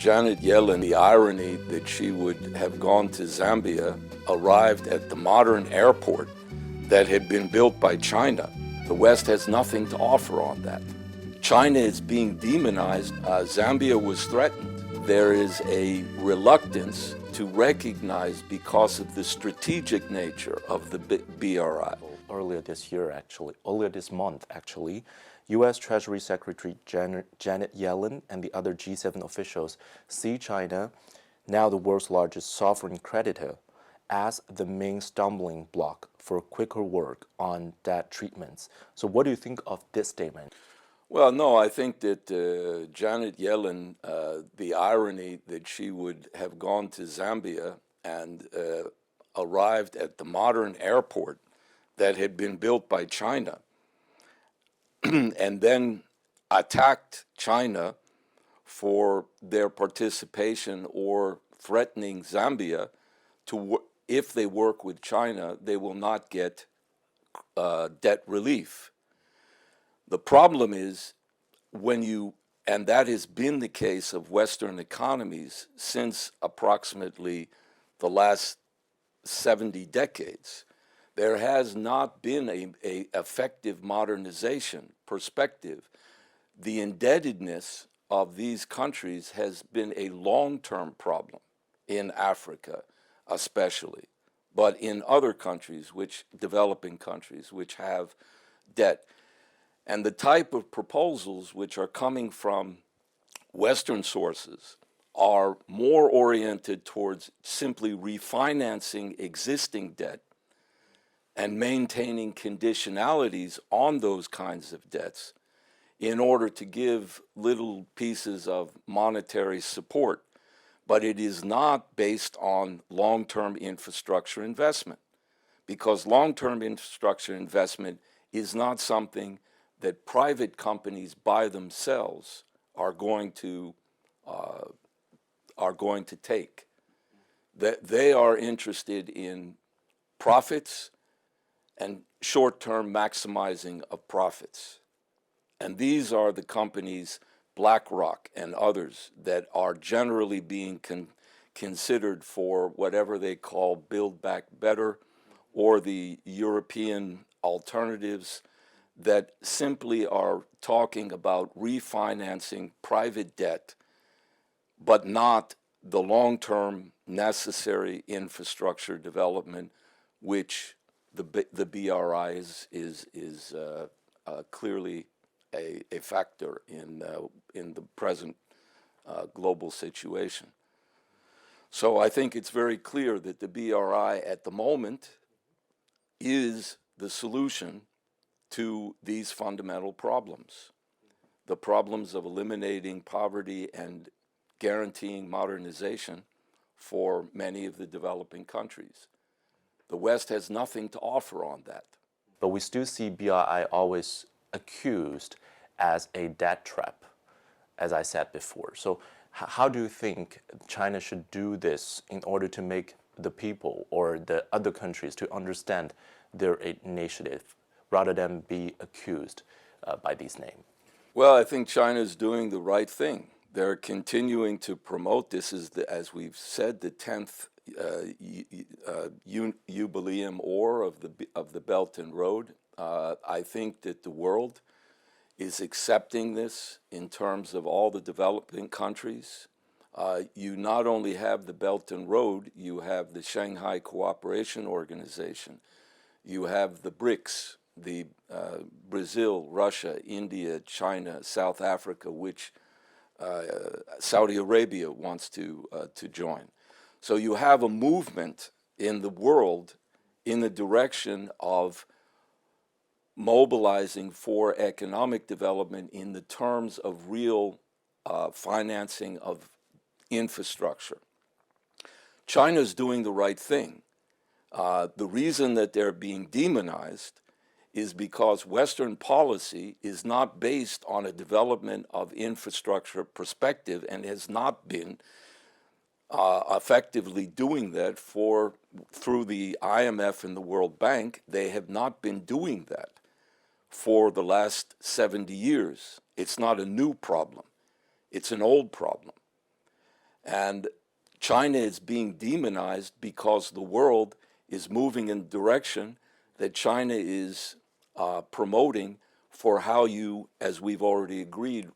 Janet Yellen, the irony that she would have gone to Zambia, arrived at the modern airport that had been built by China. The West has nothing to offer on that. China is being demonized. Zambia was threatened. There is a reluctance to recognize because of the strategic nature of the BRI. Earlier this month, U.S. Treasury Secretary Janet Yellen and the other G7 officials see China, now the world's largest sovereign creditor, as the main stumbling block for quicker work on debt treatments. So what do you think of this statement? Well, no, I think that Janet Yellen, the irony that she would have gone to Zambia and arrived at the modern airport that had been built by China and then attacked China for their participation or threatening Zambia to, if they work with China, they will not get debt relief. The problem is and that has been the case of Western economies since approximately the last 70 decades. There has not been an effective modernization perspective. The indebtedness of these countries has been a long-term problem in Africa, especially, but in other countries, developing countries, which have debt. And the type of proposals which are coming from Western sources are more oriented towards simply refinancing existing debt and maintaining conditionalities on those kinds of debts in order to give little pieces of monetary support. But it is not based on long-term infrastructure investment, because long-term infrastructure investment is not something that private companies by themselves are going to take. That they are interested in profits and short-term maximizing of profits. And these are the companies, BlackRock and others, that are generally being considered for whatever they call Build Back Better or the European alternatives that simply are talking about refinancing private debt, but not the long-term necessary infrastructure development, which the BRI is clearly a factor in the present global situation. So I think it's very clear that the BRI at the moment is the solution to these fundamental problems, the problems of eliminating poverty and guaranteeing modernization for many of the developing countries. The West has nothing to offer on that. But we still see BRI always accused as a debt trap, as I said before. So how do you think China should do this in order to make the people or the other countries to understand their initiative rather than be accused by these names? Well, I think China is doing the right thing. They're continuing to promote this, as we've said, the 10th jubileum of the Belt and Road. I think that the world is accepting this in terms of all the developing countries. You not only have the Belt and Road, you have the Shanghai Cooperation Organization, you have the BRICS, the Brazil, Russia, India, China, South Africa, which Saudi Arabia wants to join. So you have a movement in the world in the direction of mobilizing for economic development in the terms of real financing of infrastructure. China's doing the right thing. The reason that they're being demonized is because Western policy is not based on a development of infrastructure perspective and has not been effectively doing that through the IMF and the World Bank. They have not been doing that for the last 70 years. It's not a new problem. It's an old problem. And China is being demonized because the world is moving in the direction that China is promoting for how you, as we've already agreed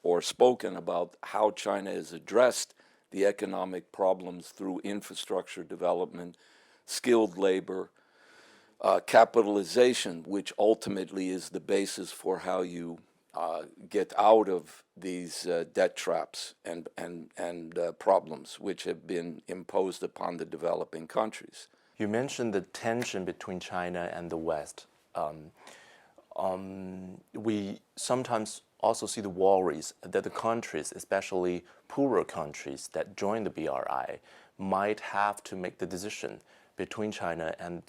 or spoken about, how China has addressed the economic problems through infrastructure development, skilled labor, capitalization, which ultimately is the basis for how you get out of these debt traps and problems which have been imposed upon the developing countries. You mentioned the tension between China and the West. We sometimes also see the worries that the countries, especially poorer countries that join the BRI, might have to make the decision between China and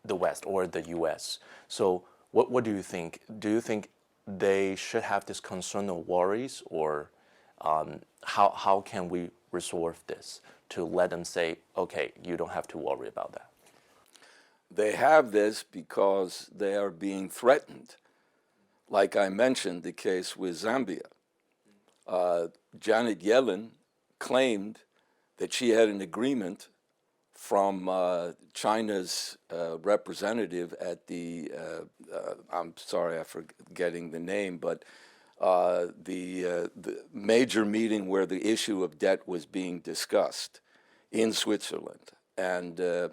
the West or the US. So what do you think? Do you think they should have this concern or worries, or how can we resolve this to let them say, okay, you don't have to worry about that? They have this because they are being threatened. Like I mentioned, the case with Zambia. Janet Yellen claimed that she had an agreement from China's representative at the, I'm sorry, I'm forgetting the name, but the major meeting where the issue of debt was being discussed in Switzerland. And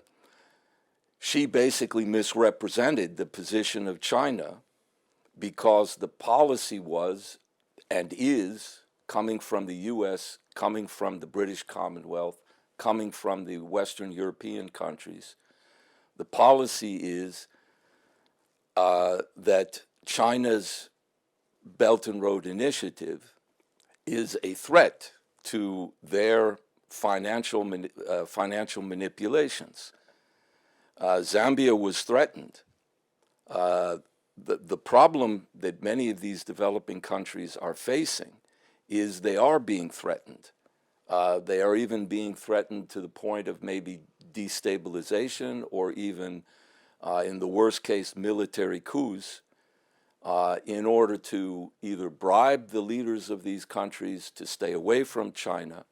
she basically misrepresented the position of China because the policy was and is coming from the U.S., coming from the British Commonwealth, coming from the Western European countries. The policy is that China's Belt and Road Initiative is a threat to their financial manipulations. Zambia was threatened. The problem that many of these developing countries are facing is they are being threatened. They are even being threatened to the point of maybe destabilization or even, in the worst case, military coups in order to either bribe the leaders of these countries to stay away from China.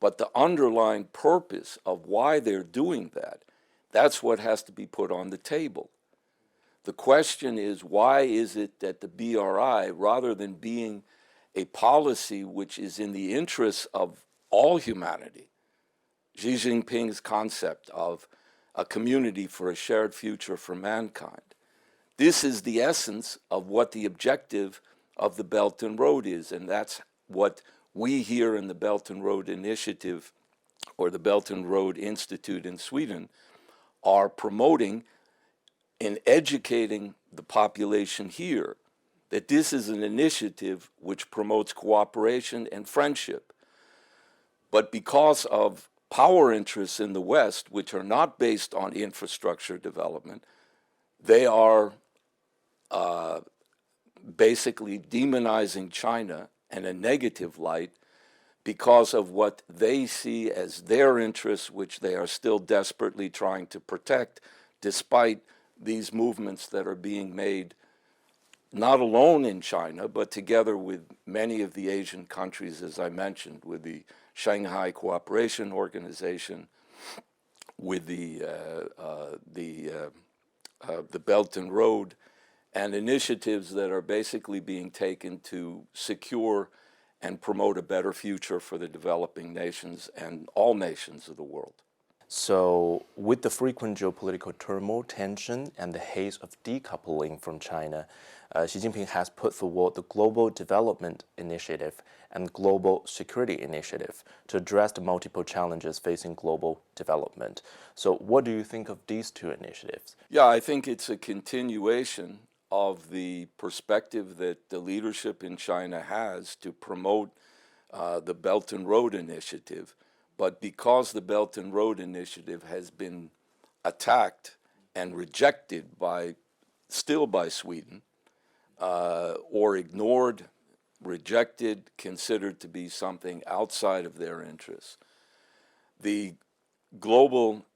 But the underlying purpose of why they're doing that, that's what has to be put on the table. The question is, why is it that the BRI, rather than being a policy which is in the interests of all humanity, Xi Jinping's concept of a community for a shared future for mankind, this is the essence of what the objective of the Belt and Road is, and that's what we here in the Belt and Road Initiative or the Belt and Road Institute in Sweden are promoting in educating the population here, that this is an initiative which promotes cooperation and friendship. But because of power interests in the West, which are not based on infrastructure development, they are basically demonizing China in a negative light because of what they see as their interests, which they are still desperately trying to protect, despite these movements that are being made not alone in China, but together with many of the Asian countries, as I mentioned, with the Shanghai Cooperation Organization, with the Belt and Road, and initiatives that are basically being taken to secure and promote a better future for the developing nations and all nations of the world. So, with the frequent geopolitical turmoil, tension, and the haze of decoupling from China, Xi Jinping has put forward the Global Development Initiative and Global Security Initiative to address the multiple challenges facing global development. So, what do you think of these two initiatives? Yeah, I think it's a continuation of the perspective that the leadership in China has to promote the Belt and Road Initiative. But because the Belt and Road Initiative has been attacked and rejected still by Sweden, or ignored, rejected, considered to be something outside of their interests, the Global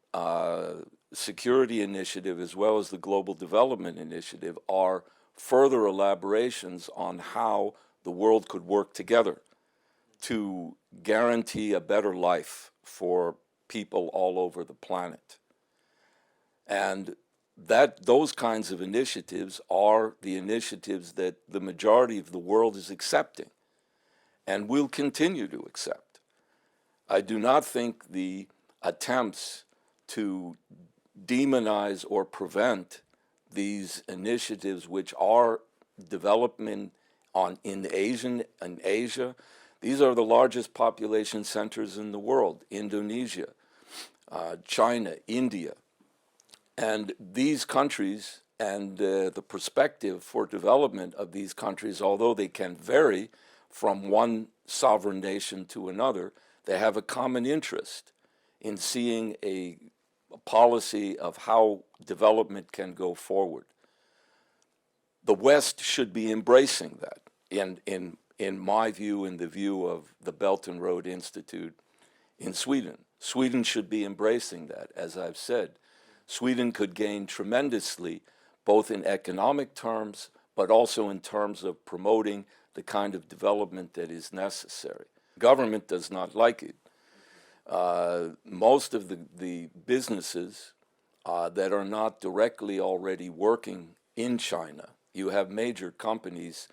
Security Initiative as well as the Global Development Initiative are further elaborations on how the world could work together to guarantee a better life for people all over the planet. And those kinds of initiatives are the initiatives that the majority of the world is accepting and will continue to accept. I do not think the attempts to demonize or prevent these initiatives, which are development in Asia. These are the largest population centers in the world: Indonesia, China, India. And these countries and the perspective for development of these countries, although they can vary from one sovereign nation to another, they have a common interest in seeing a policy of how development can go forward. The West should be embracing that, in my view, in the view of the Belt and Road Institute in Sweden. Sweden should be embracing that, as I've said. Sweden could gain tremendously, both in economic terms, but also in terms of promoting the kind of development that is necessary. Government does not like it. Most of the businesses that are not directly already working in China, you have major companies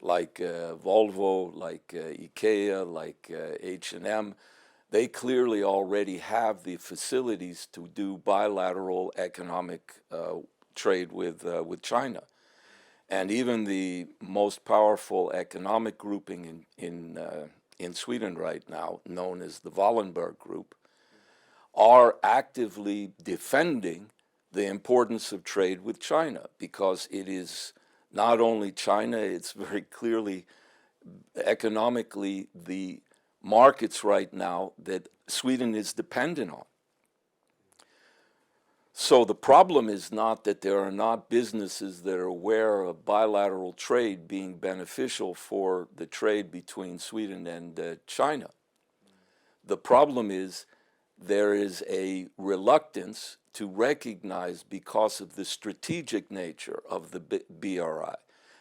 like Volvo, like IKEA, like H&M. They clearly already have the facilities to do bilateral economic trade with China. And even the most powerful economic grouping in Sweden right now, known as the Wallenberg Group, are actively defending the importance of trade with China, because it is not only China, it's very clearly economically the markets right now that Sweden is dependent on. So the problem is not that there are not businesses that are aware of bilateral trade being beneficial for the trade between Sweden and China. The problem is there is a reluctance to recognize, because of the strategic nature of the BRI,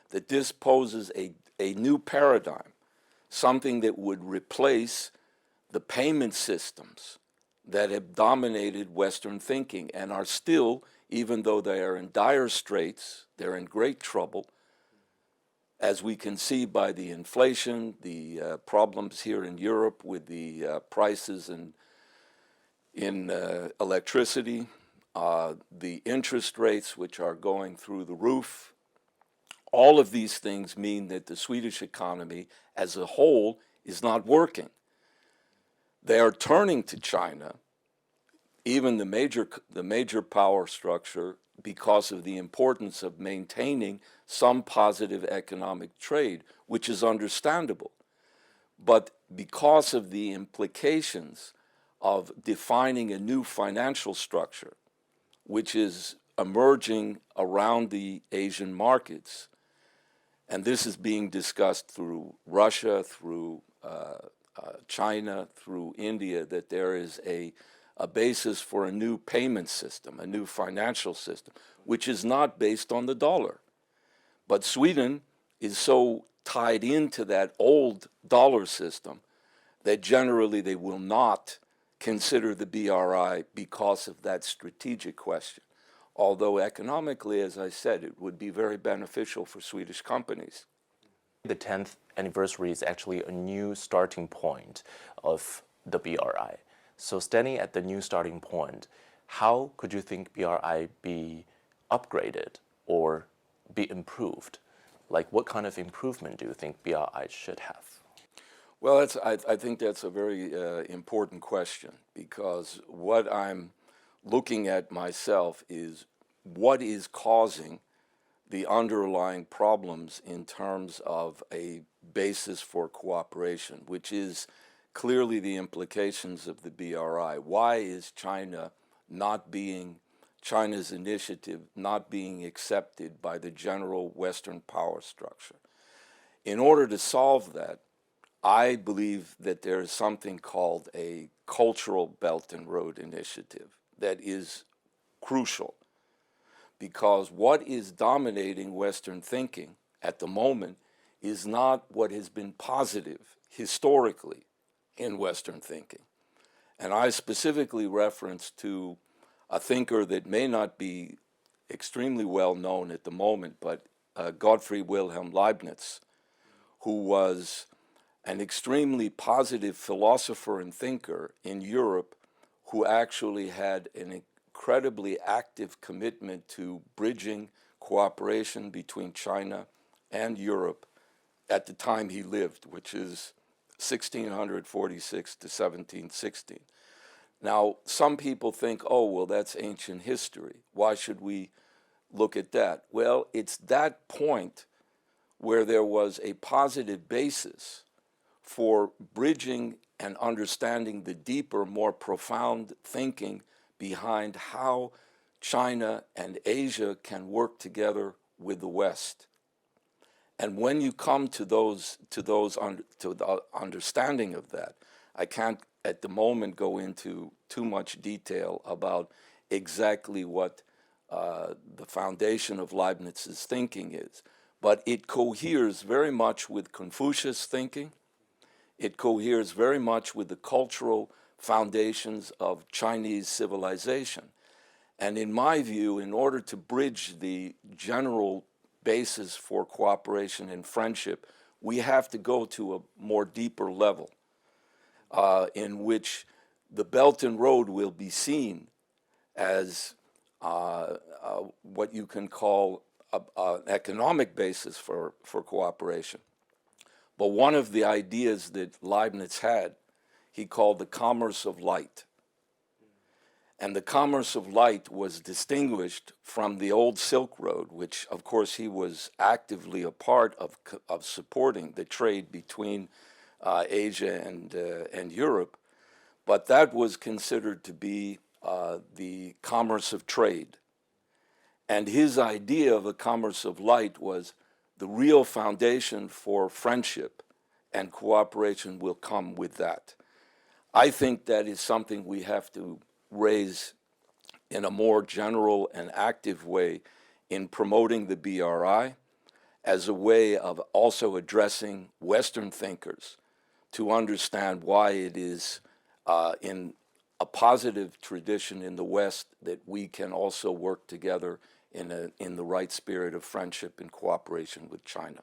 that this poses a new paradigm, something that would replace the payment systems that have dominated Western thinking and are still, even though they are in dire straits, they're in great trouble, as we can see by the inflation, the problems here in Europe with the prices in electricity, the interest rates which are going through the roof. All of these things mean that the Swedish economy as a whole is not working. They are turning to China, even the major power structure, because of the importance of maintaining some positive economic trade, which is understandable. But because of the implications of defining a new financial structure, which is emerging around the Asian markets, and this is being discussed through Russia, through China, through India, that there is a basis for a new payment system, a new financial system, which is not based on the dollar. But Sweden is so tied into that old dollar system that generally they will not consider the BRI because of that strategic question. Although economically, as I said, it would be very beneficial for Swedish companies. The 10th anniversary is actually a new starting point of the BRI. So standing at the new starting point, how could you think BRI be upgraded or be improved? Like, what kind of improvement do you think BRI should have? Well, I think that's a very important question, because what I'm looking at myself is what is causing the underlying problems in terms of a basis for cooperation, which is clearly the implications of the BRI. Why is China's initiative not being accepted by the general Western power structure? In order to solve that, I believe that there is something called a cultural Belt and Road Initiative that is crucial, because what is dominating Western thinking at the moment is not what has been positive historically in Western thinking. And I specifically reference to a thinker that may not be extremely well known at the moment, but Gottfried Wilhelm Leibniz, who was an extremely positive philosopher and thinker in Europe, who actually had an incredibly active commitment to bridging cooperation between China and Europe at the time he lived, which is 1646 to 1716. Now, some people think, oh, well, that's ancient history. Why should we look at that? Well, it's that point where there was a positive basis for bridging and understanding the deeper, more profound thinking behind how China and Asia can work together with the West. And when you come to the understanding of that, I can't at the moment go into too much detail about exactly what the foundation of Leibniz's thinking is, but it coheres very much with Confucius thinking. It coheres very much with the cultural foundations of Chinese civilization. And in my view, in order to bridge the general basis for cooperation and friendship, we have to go to a more deeper level in which the Belt and Road will be seen as what you can call an economic basis for cooperation. But one of the ideas that Leibniz had, he called the commerce of light. And the commerce of light was distinguished from the old Silk Road, which, of course, he was actively a part of supporting the trade between Asia and Europe. But that was considered to be the commerce of trade. And his idea of a commerce of light was the real foundation for friendship and cooperation will come with that. I think that is something we have to raise in a more general and active way in promoting the BRI as a way of also addressing Western thinkers to understand why it is in a positive tradition in the West that we can also work together in the right spirit of friendship and cooperation with China.